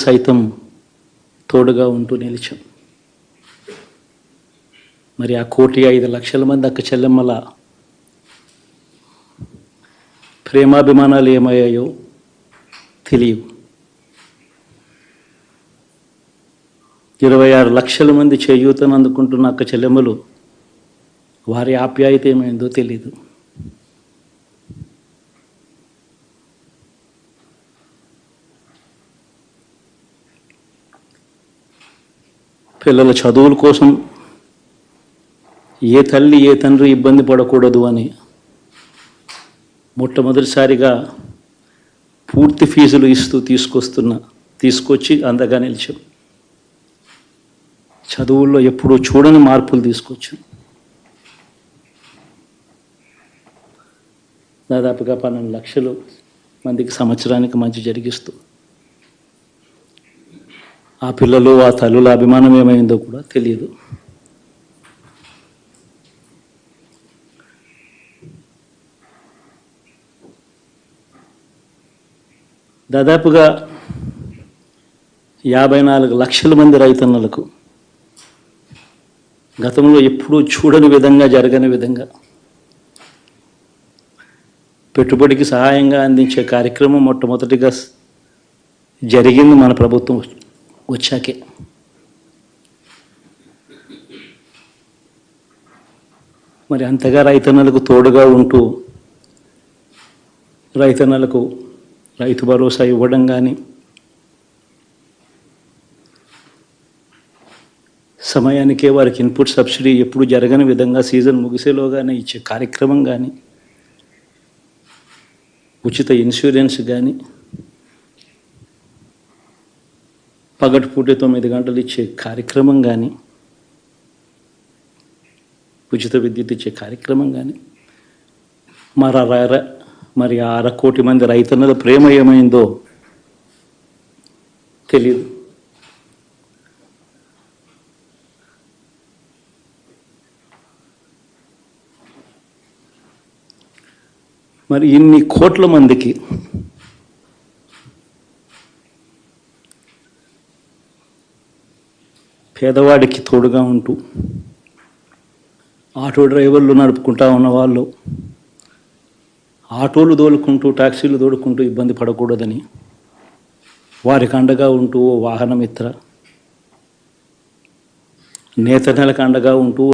సైతం తోడుగా ఉంటూ నిలిచాం. మరి ఆ 1,05,00,000 మంది అక్క చెల్లెమ్మల ప్రేమాభిమానాలు ఏమయ్యాయో తెలియవు. 26 లక్షల మంది చేయూతను అందుకుంటున్న అక్క చెల్లెమ్మలు వారి ఆప్యాయత ఏమైందో తెలియదు. పిల్లల చదువుల కోసం ఏ తల్లి ఏ తండ్రి ఇబ్బంది పడకూడదు అని మొట్టమొదటిసారిగా పూర్తి ఫీజులు ఇస్తూ తీసుకొచ్చి అందగా నిలిచాం. చదువుల్లో ఎప్పుడూ చూడని మార్పులు తీసుకొచ్చాం. దాదాపుగా 12 లక్షల మందికి సంవత్సరానికి మంచి జరిగిస్తూ ఆ పిల్లలు ఆ తల్లుల అభిమానం ఏమైందో కూడా తెలియదు. దాదాపుగా 54 లక్షల మంది రైతన్నలకు గతంలో ఎప్పుడూ చూడని విధంగా జరగని విధంగా పెట్టుబడికి సహాయంగా అందించే కార్యక్రమం మొట్టమొదటిగా జరిగింది మన ప్రభుత్వం వచ్చాకే. మరి అంతగా రైతన్నలకు తోడుగా ఉంటూ రైతన్నలకు రైతు భరోసా ఇవ్వడం కానీ, సమయానికే వారికి ఇన్పుట్ సబ్సిడీ ఎప్పుడు జరగని విధంగా సీజన్ ముగిసేలోగానే ఇచ్చే కార్యక్రమం కానీ, ఉచిత ఇన్సూరెన్స్ కానీ, పగటిపూట 9 గంటలు ఇచ్చే కార్యక్రమం కానీ, ఉచిత విద్యుత్ ఇచ్చే కార్యక్రమం కానీ, మరి 1/2 కోటి మంది రైతన్నల ప్రేమ ఏమైందో తెలియదు. మరి ఇన్ని కోట్ల మందికి పేదవాడికి తోడుగా ఉంటూ ఆటో డ్రైవర్లు నడుపుకుంటా ఉన్న వాళ్ళు ఆటోలు తోలుకుంటూ టాక్సీలు తోలుకుంటూ ఇబ్బంది పడకూడదని వారికి అండగా ఉంటూ వాహన మిత్ర నేతన్నలకు అండగా ఉంటూ